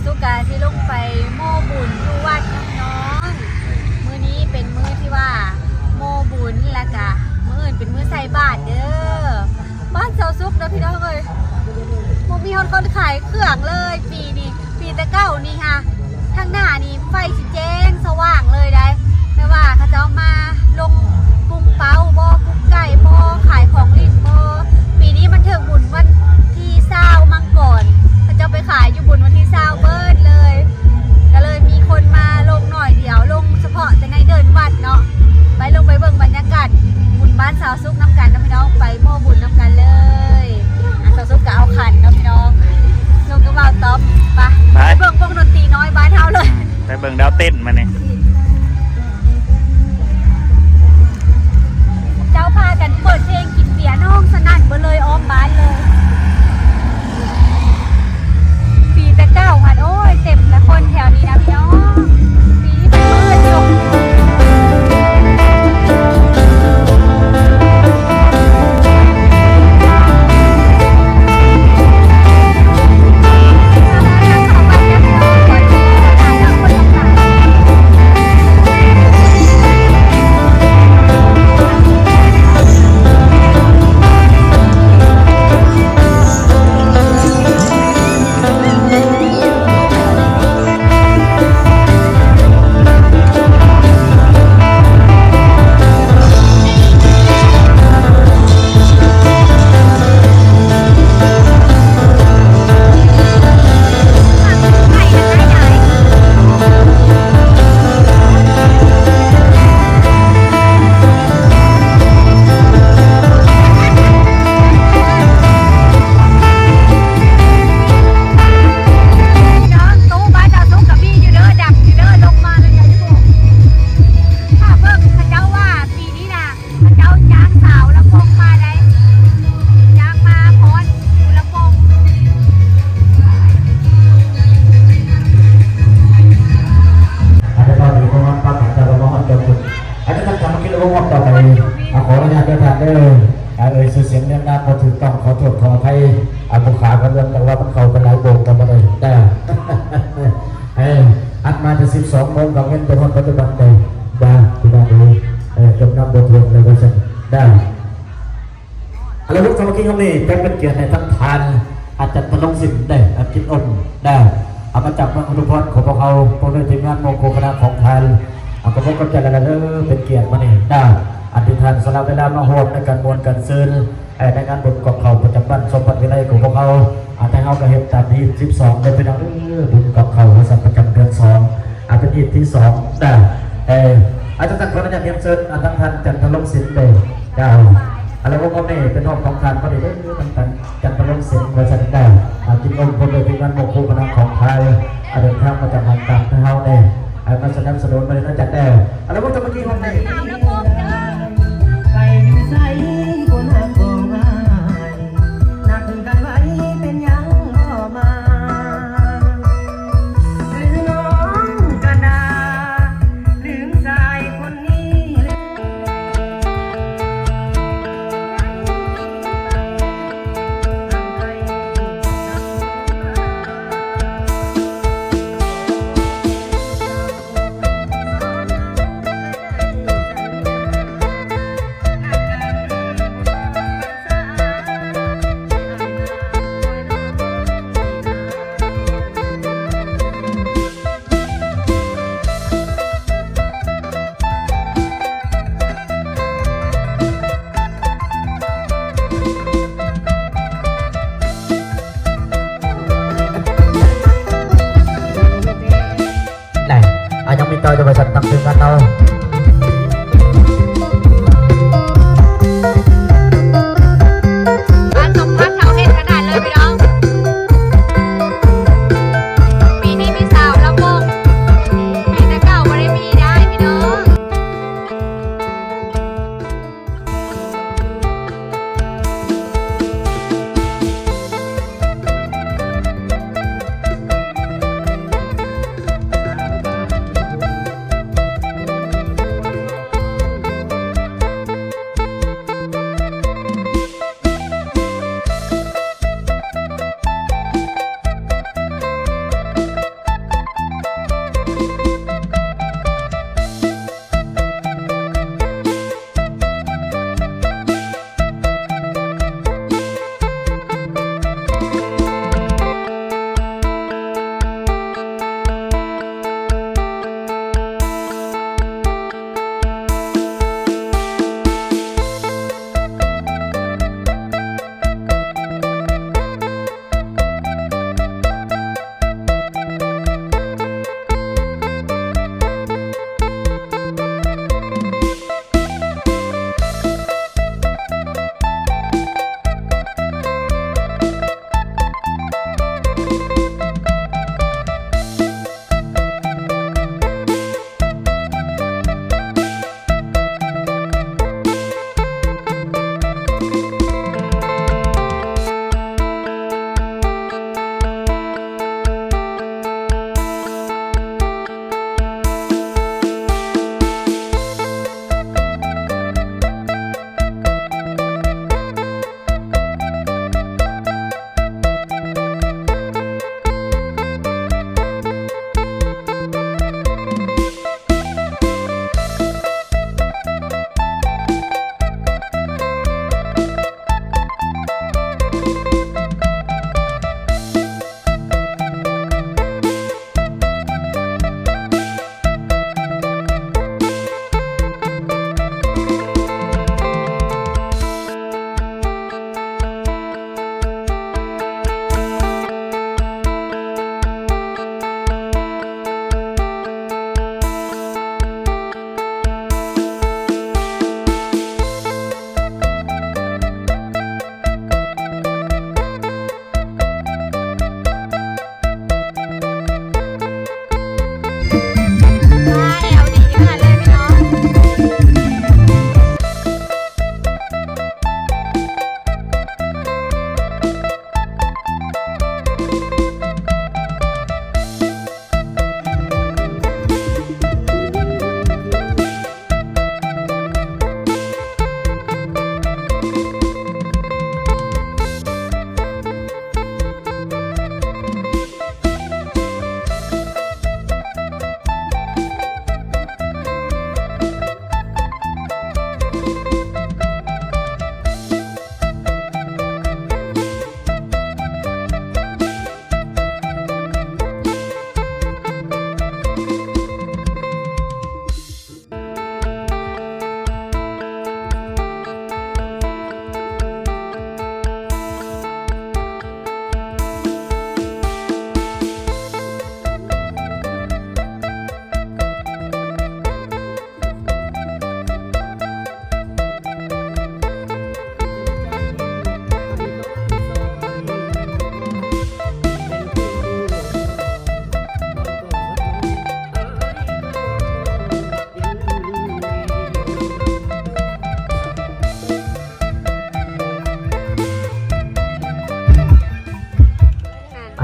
สุกาที่ลงไปโม่บุญที่วัดน้องๆมื้อนี้เป็นมื้อที่ว่าโม่บุญแล้วก็มื้ออื่นเป็นมื้อใส่บาตรเด้อบ้านเสาสุกนะพี่น้องเลยบ่มีคนขายเครื่องเลยปีนี้ปีแต่เก้านี่ค่ะทางหน้านี่ไฟสิแจ้งสว่างเลยได้แต่ว่าเขาเจ้ามาลงกุ้งเป้าบ่กุ้งไก่บ่ขายของลิ้นบ่ปีนี้มันถึงบุญวันที่20มังกรเขาเจ้าไปขายอยู่บุญวันที่20เบิดเลยก็เลยมีคนมาลงหน่อยเดียวลงเฉพาะแต่ในเดินวัดเนาะไปลงไปเบิ่งบรรยากาศบุญบ้านสาวสุกน้ำกันนะพี่น้องไปโม่บุญน้ำกันเลยสาวสุกก็เอาขันนะพี่น้องลงกระเป๋าต๊อปไปเบิ่งวงดนตรีน้อยบ้านเฮาเลยไปเบิ่งดาวเต้นมาเนี่ยเจ้าพากันเปิดเพลงกินเบียร์น้องสนั่นไปเลยอ้อมบ้านเลยปีแต่เก้าพันโอ้ยเต็มแต่คนแถวนี้นะพี่น้องปีนี้เป็นมื้อจบเสียงเรื่องน้ำพอถูกต้องขอโทษขออภัยบุขากันเรื่องแต่ว่ามันเข้ากันหลายโบกกันมาเลยได้อัดมาจะ12 โมงกับเงินเป็นวันปัจจุบันเลยได้ที่นั่นเลยจำนำบทเรียนเลยก็เสร็จได้อะไรพวกสมาชิกของนี่เป็นเกียรติในทั้งทานอาจจะตะลงสินได้อาจิตอ่อนได้เอามาจากพระคุณพรของพวกเขาพวกในทีมงานโมโคคณะของทานเอากระพกกระจายอะไรเป็นเกียรติมาเนี่ยได้อธิษฐานสละเวลามาโหดในการมวลการซื้อในการบุญกอบเขาประจำวันสมบัติวิไลของพวกเขาแต่เขาก็เห็นตามที่12ได้เป็นบุญกอบเขาสัมประจำเดือน2เป็นอีกที่2ได้อาจารย์ขออนุญาตเรียนเชิญอาจารย์ทันจันทร์ลงศิลป์เลยได้อะไรพวกเขาเนี่ยเป็นห้องของทานก็ได้ตั้งจันทร์ลงศิลป์มาจัดได้จิตองค์คนโดยทีมงานโมโคคณะของไทยเดินทางมาจากหันตามที่เขาเนี่ยมาสนับสนุนมาเลยนะจัดได้อะไรพวกเมื่อกี้ห้องเนี่ยไปอยู่ใส่คนหักบ่มานักกันไว้เป็นยังบ่มาหรือน้องกันดาลืมใจคนนี้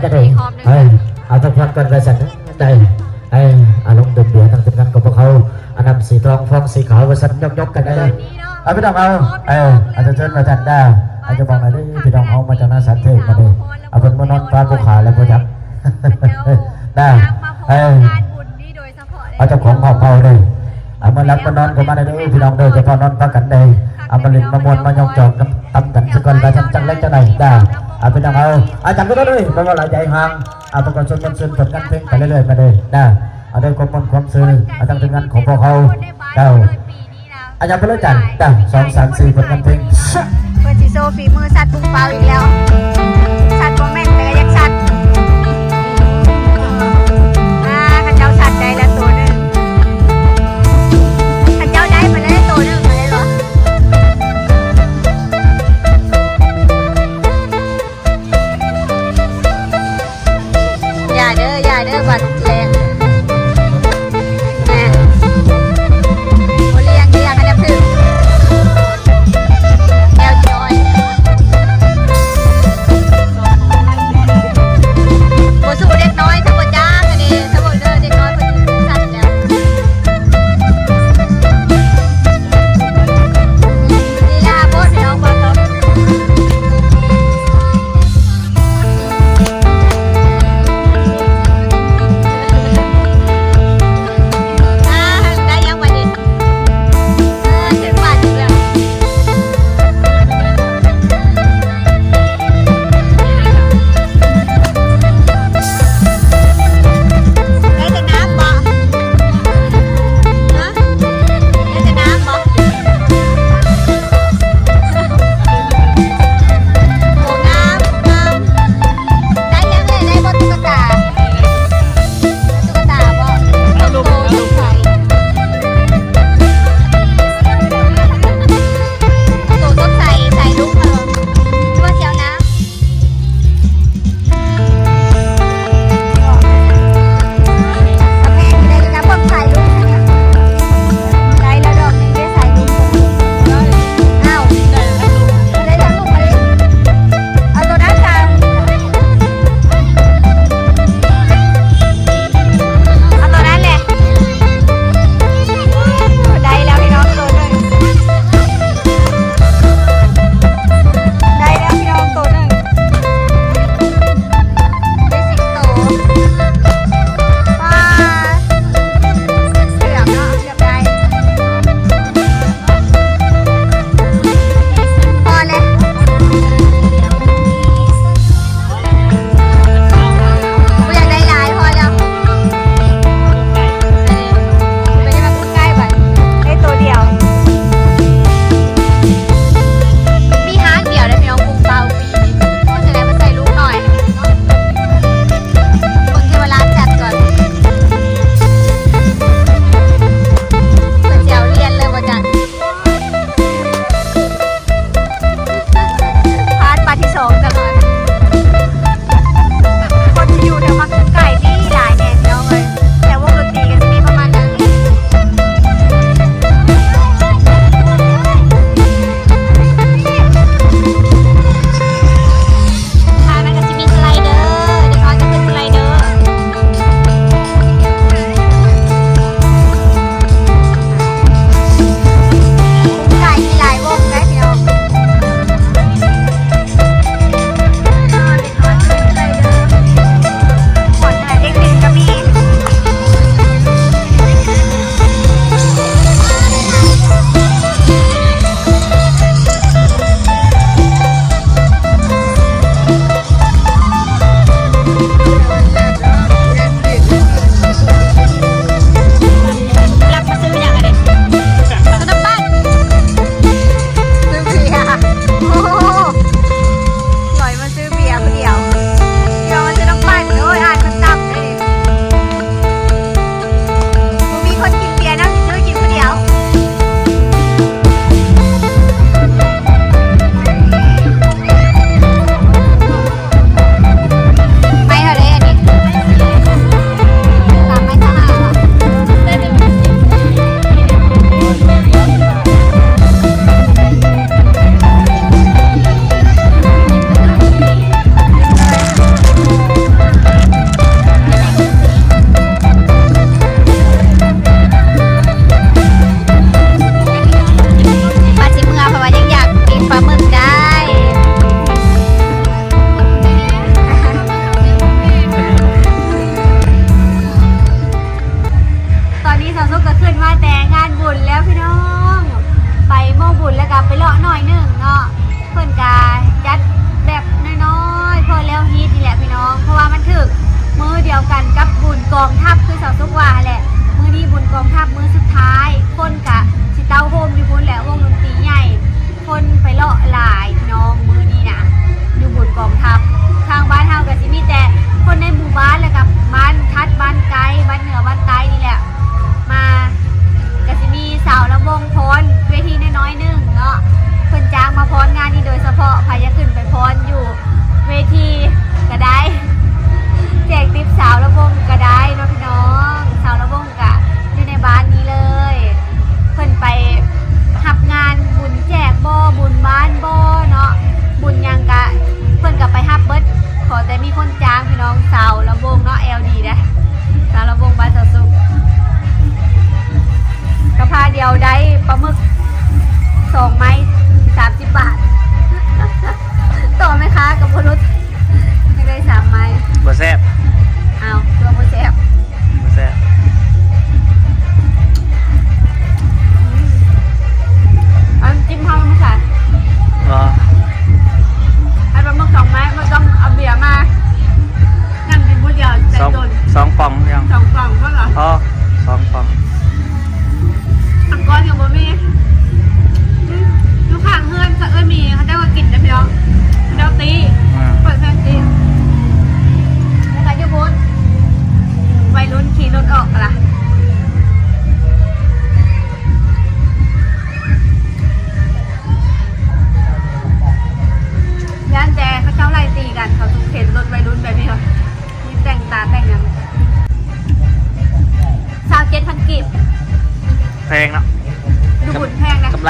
จะได้เอาทุกคนกันไปสั่นได้อารมณ์เดือดเดือดทางทีมงานของพวกเขาอันนำสีทองฟองสีขาวไปสั่นยกกันได้เอาพี่น้องอาจจะเชิญมาจัดได้อาจจะบอกหน่อยดิพี่น้องเอามาจากนาสันเทพมาเลยเอาเป็นมานอนปลาภูขาแล้วพ่อจับได้เอาเจ้าของเผาเลยเอามารับมานอนกันมาได้ด้วยพี่น้องเด้อจะพอนอนพักกันได้เอามาเล่นมามวนมายองจอกน้ำตำกันสักคนไปจังเล็กจังไหนได้เอาพี่น้องเอาจังก็ได้ด้วยเพราะว่าหลายใจห่างเอาประกอบชนกันชนผลกันเพลงไปเรื่อยๆไปเลยได้เอาด้วยความมันความซื่อเอาตั้งทีมงานของพวกเขาเจ้าอาจารย์พระจันทร์ได้2 3 4ผลกันเพลงเพื่อจิโซฝีมือสัตว์ปุงเปล่าอีกแล้วสัตว์โมเมนต์แต่ก็ยังสัตว์ข้าเจ้าสัตว์ได้แล้วตัวหนึ่งข้าเจ้าได้มาแล้วตัวหนึ่งมาเลยเหรออย่าเด้อบัดแรงแม่โอเลี้ยงกันนะพึ่งแก้วจอย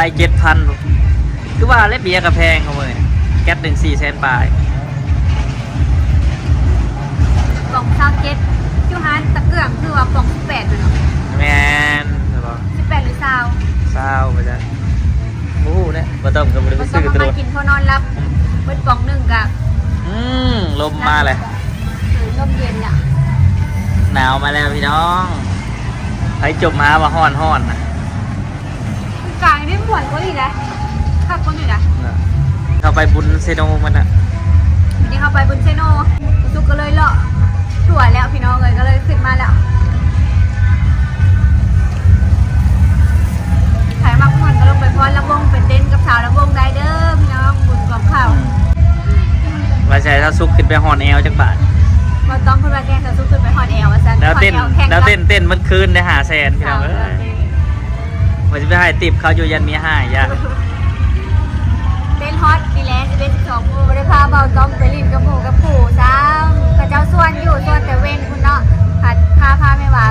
ลาย7,000คือว่าเล็บเบียร์กับแพงเขาเลยแก๊ส1-400,000 ปลาย กล่องซาวเก็ตยูฮานตะเกื่องคือว่ากล่อง18เลยเนาะ แมนใช่ปะ 18หรือซาว เศร้าไปจ้ะโอ้โหเนี่ยมาต้มกับบริ มัน ษั ต้ ท อง ต มา ลอด กินพอนอนรับเบิดกล่องหนึ่งกับ ลมมาเลย ลมเย็นเนี่ย หนาวมาแล้วพี่น้องไอ้จบมาว่าห้อนนะ กลางนี่หมวนก็ดีนะขับคนอยู่นะ เข้าไปบุญเซโนมันอะ นี่เข้าไปบนเซโนสุกก็เลยเลาะถั่วแล้วพี่น้องเลยก็เลยขึ้นมาแล้วถ่ายมากมันก็ลงไปพรละวงเป็นเต้นกับสาวละวงได้เด้อพี่น้องบุญกองข้าว ว่าใช่ถ้าซุกขึ้นไปหอนแอลจักบาท มาต้องคุณมาแกงจะซุกขึ้นไปฮอนแอลว่าซัน แล้วเต้น ฮอแข่ง แล้วเต้นมันคืนได้500,000พี่น้องเอ้ยว่าจะไปให้ติบเขาอยู่ยันมี5อย่า เต้นฮอตดีแล้วจะเป็น2หมู่บ่ได้พาเบาต้องไปลินกับหมู่กับผู้ซ้ำกับเจ้าส่วนอยู่ส่วนแต่เว้นคุณเนาะผัดพาแม่หวา